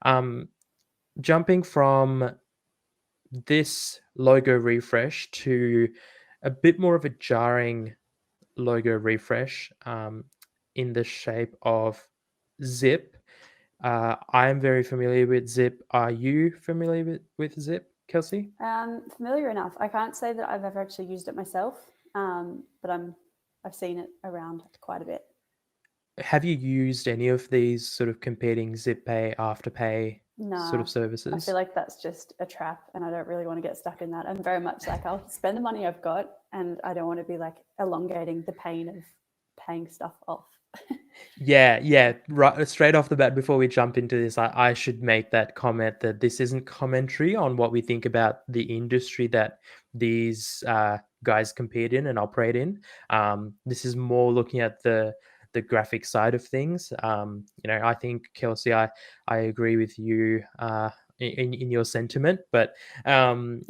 Um, Jumping from this logo refresh to a bit more of a jarring logo refresh in the shape of Zip. I am very familiar with Zip. Are you familiar with Zip, Kelsey? Familiar enough. I can't say that I've ever actually used it myself, but I've seen it around quite a bit. Have you used any of these sort of competing Zip Pay, Afterpay sort Nah, of I feel services? like that's just a trap, and I don't really want to get stuck in that. I'm very much like I'll spend the money I've got, and I don't want to be like elongating the pain of paying stuff off. Yeah, yeah. Right, straight off the bat, before we jump into this, I should make that comment that this isn't commentary on what we think about the industry that these guys compete in and operate in. This is more looking at the graphic side of things. I think Kelsey, I agree with you in your sentiment, but um,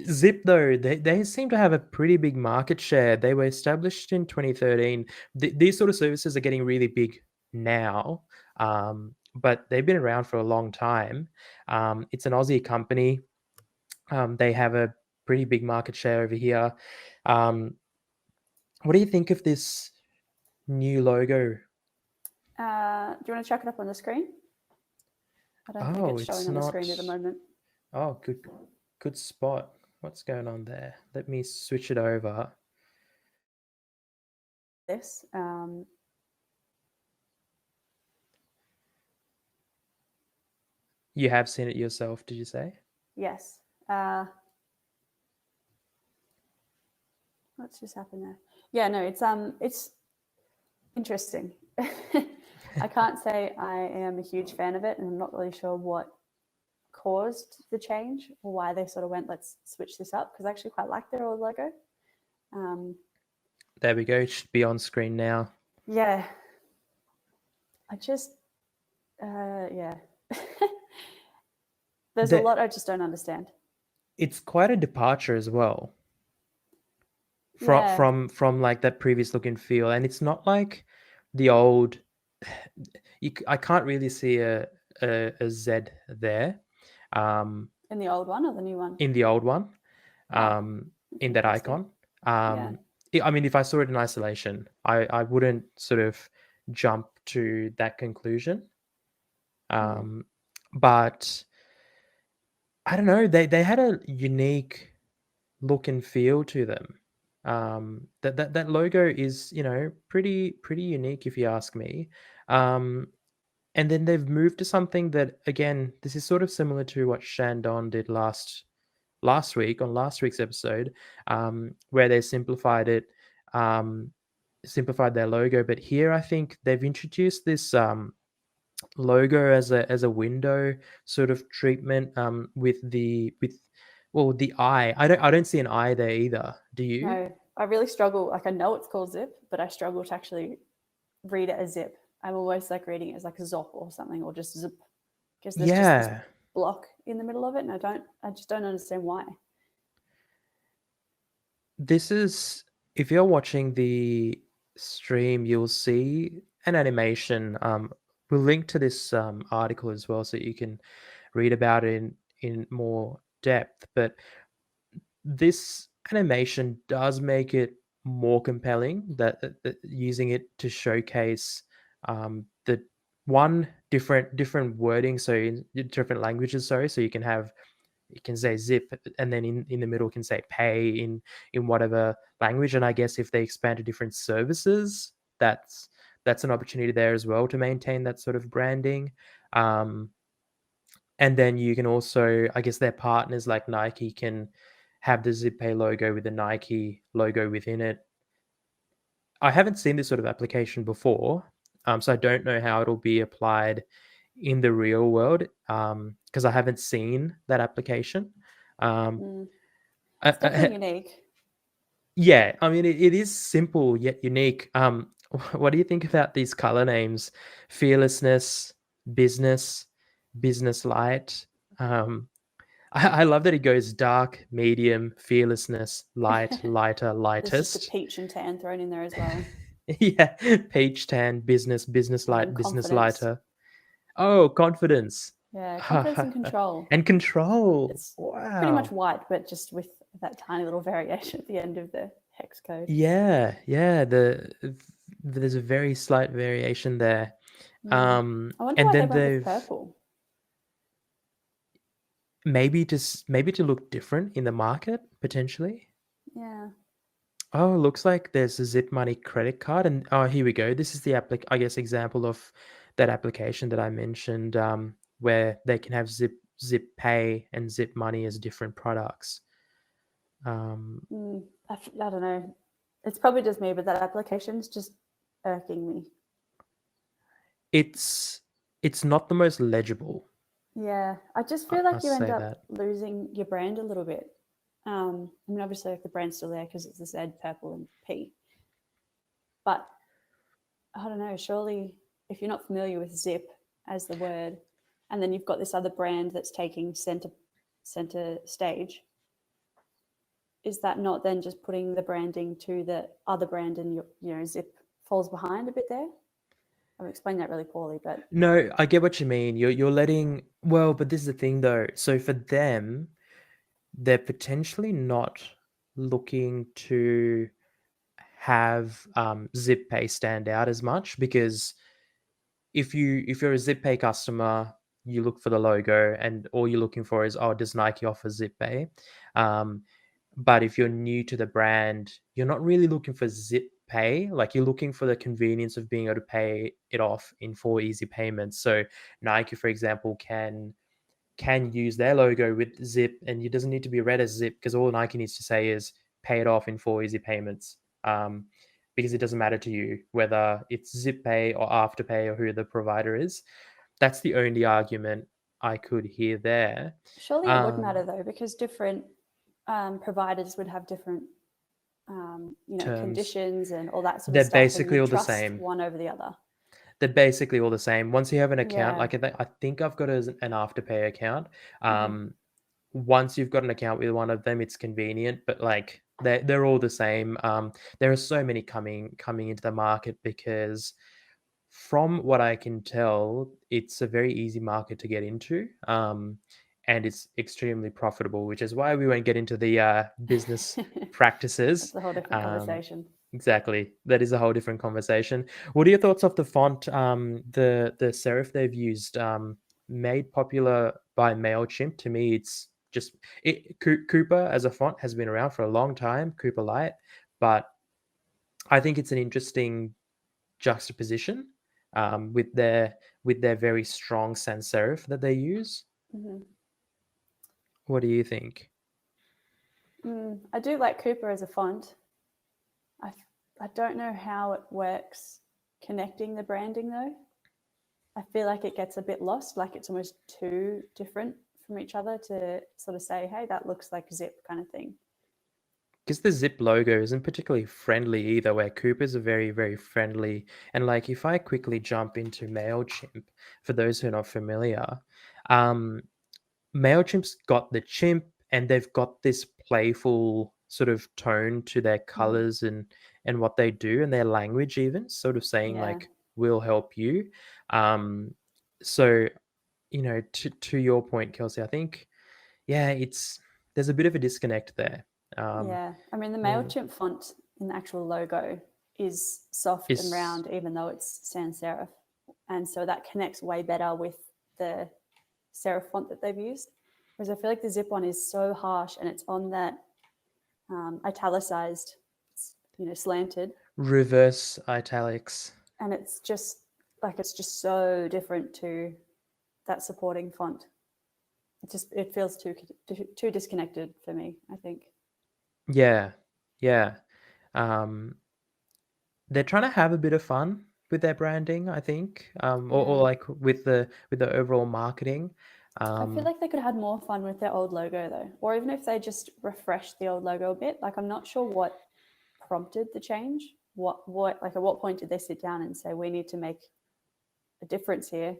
Zip, though, they seem to have a pretty big market share. They were established in 2013. These sort of services are getting really big now, but they've been around for a long time. It's an Aussie company. They have a pretty big market share over here. Um, what do you think of this new logo? Do you want to chuck it up on the screen? I don't think Oh, it's it's showing on the not. screen at the moment. Oh, good spot. What's going on there? Let me switch it over. This, You have seen it yourself, did you say? yes. What's just happened there? Yeah, no, it's interesting. I can't say I am a huge fan of it, and I'm not really sure what caused the change or why they sort of went, let's switch this up, because I actually quite like their old logo. Um, There we go. It should be on screen now. yeah, I just, yeah. There's a The, lot I just don't understand. it's quite a departure as well from Yeah, from like that previous look and feel, and it's not like the old. I can't really see a Z there, um, in the old one or the new one? in the old one, Oh, that's in that interesting. icon. Yeah. I mean, if I saw it in isolation, I wouldn't sort of jump to that conclusion. Mm. Um, but I don't know. They had a unique look and feel to them. That logo is, pretty unique if you ask me. Um, and then they've moved to something that, again, this is sort of similar to what Shandon did last week on last week's episode, where they um, simplified their logo. But here, I think they've introduced this logo as a window sort of treatment, with well, the eye. I don't see an eye there either. Do you? No, I really struggle. Like, I know it's called zip, but I struggle to actually read it as zip. I'm always like reading it as like a zop or something, or just zip, because there's just this Yeah. block in the middle of it, and I just don't understand why. This is, if you're watching the stream, you'll see an animation. We'll link to this article as well, so you can read about it in more depth. But this animation does make it more compelling, that using it to showcase the one different wording, so in different languages, sorry, so you can say zip, and then in the middle can say pay in whatever language. And I guess if they expand to different services, that's an opportunity there as well to maintain that sort of branding. um, and then you can also, I guess, their partners like Nike can have the ZipPay logo with the Nike logo within it. I haven't seen this sort of application before, so I don't know how it'll be applied in the real world, because I haven't seen that application. Um, Mm. I, It's definitely I, unique. yeah, I mean, it is simple yet unique. What do you think about these color names? Fearlessness, business, business light. Um, I love that it goes dark, medium, fearlessness, light, lighter, There's just a lightest. peach and tan thrown in there as well, Yeah, peach tan, business, business and then light, business confidence. lighter. Oh, confidence. Yeah, confidence and control. And control. It's pretty much Wow. white, but just with that tiny little variation at the end of the hex code. Yeah, yeah. There's a very slight variation there. I wonder And why they then went with they've purple. maybe to look different in the market potentially. Yeah. Oh, looks like there's a Zip Money credit card, and oh, here we go. This is the I guess example of that application that I mentioned, where they can have Zip Pay and Zip Money as different products. I don't know. It's probably just me, but that application's just irking me. It's not the most legible. Yeah, I just I feel like you must end say up that. losing your brand a little bit. I mean, obviously, like the brand's still there because it's the Z, purple, and P. But I don't know. Surely, if you're not familiar with Zip as the word, and then you've got this other brand that's taking center stage, is that not then just putting the branding to the other brand, and Zip falls behind a bit there? I've explained that really poorly, but No, I get what you mean. You're letting well, but this is the thing though. So for them, they're potentially not looking to have Zip Pay stand out as much because if you're a ZipPay customer, you look for the logo, and all you're looking for is, oh, does Nike offer ZipPay? Um, but if you're new to the brand, you're not really looking for ZipPay. Like you're looking for the convenience of being able to pay it off in 4 easy payments. So Nike, for example, can use their logo with Zip, and it doesn't need to be read as Zip because all Nike needs to say is pay it off in 4 easy payments. Because it doesn't matter to you whether it's Zip Pay or Afterpay or who the provider is. That's the only argument I could hear there. surely it would matter Um, though, because different providers would have different, terms. conditions and all that sort of They're stuff, and basically you'd all the trust same. one over the other. They're basically all the same. Once you have an account, Yeah. like I think I've got an Afterpay account. Hmm. Once you've got an account with one of them, it's convenient, but like they're all the same. There are so many coming into the market because from what I can tell, it's a very easy market to get into, and it's extremely profitable, which is why we won't get into the business That's practices. a whole different Um, conversation. exactly, that is a whole different conversation. What are your thoughts of the font, the serif they've used, made popular by Mailchimp? To me, it's just Cooper as a font has been around for a long time, Cooper Light, but I think it's an interesting juxtaposition, with their very strong sans serif that they use. Hmm. What do you think? I do like Cooper as a font. I, I don't know how it works connecting the branding though. I feel like it gets a bit lost, like it's almost too different from each other to sort of say, hey, that looks like Zip kind of thing. Because the Zip logo isn't particularly friendly either, where Coopers are very, very friendly. And like, if I quickly jump into Mailchimp, for those who are not familiar, um, Mailchimp's got the chimp, and they've got this playful sort of tone to their Mm-hmm. colors and what they do and their language, even sort of saying Yeah. like, "We'll help you." Um, so to your point, Kelsey, I think yeah, it's there's a bit of a disconnect there. Um, Yeah. I mean, the mm, MailChimp font in the actual logo is soft and is round, even though it's sans serif. And so that connects way better with the serif font that they've used. Whereas I feel like the Zip one is so harsh and it's on that italicized, slanted. reverse italics. And it's just so different to that supporting font. It feels too disconnected for me, I think. Yeah, yeah. Um, they're trying to have a bit of fun with their branding, I think, or Yeah. like with the overall marketing. I feel Um, like they could have had more fun with their old logo though, or even if they just refreshed the old logo a bit. Like I'm not sure what prompted the change. What like at what point did they sit down and say we need to make a difference here?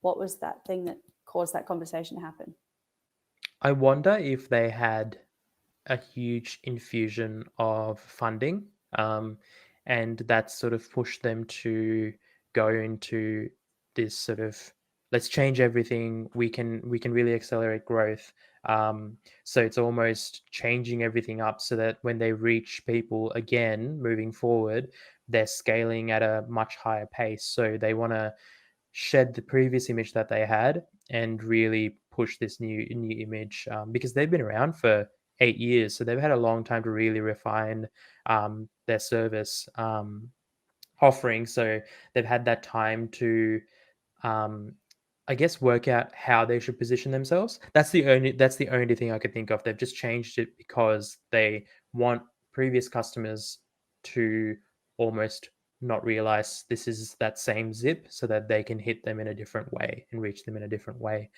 What was that thing that caused that conversation to happen? I wonder if they had a huge infusion of funding, and that sort of pushed them to go into this sort of, let's change everything. We can really accelerate growth. So it's almost changing everything up so that when they reach people again moving forward, they're scaling at a much higher pace. So they want to shed the previous image that they had and really push this new image, because they've been around for 8 years, so they've had a long time to really refine their service offering. So they've had that time to, um, I guess, work out how they should position themselves. That's the only thing I could think of. They've just changed it because they want previous customers to almost not realize this is that same zip, so that they can hit them in a different way and reach them in a different way.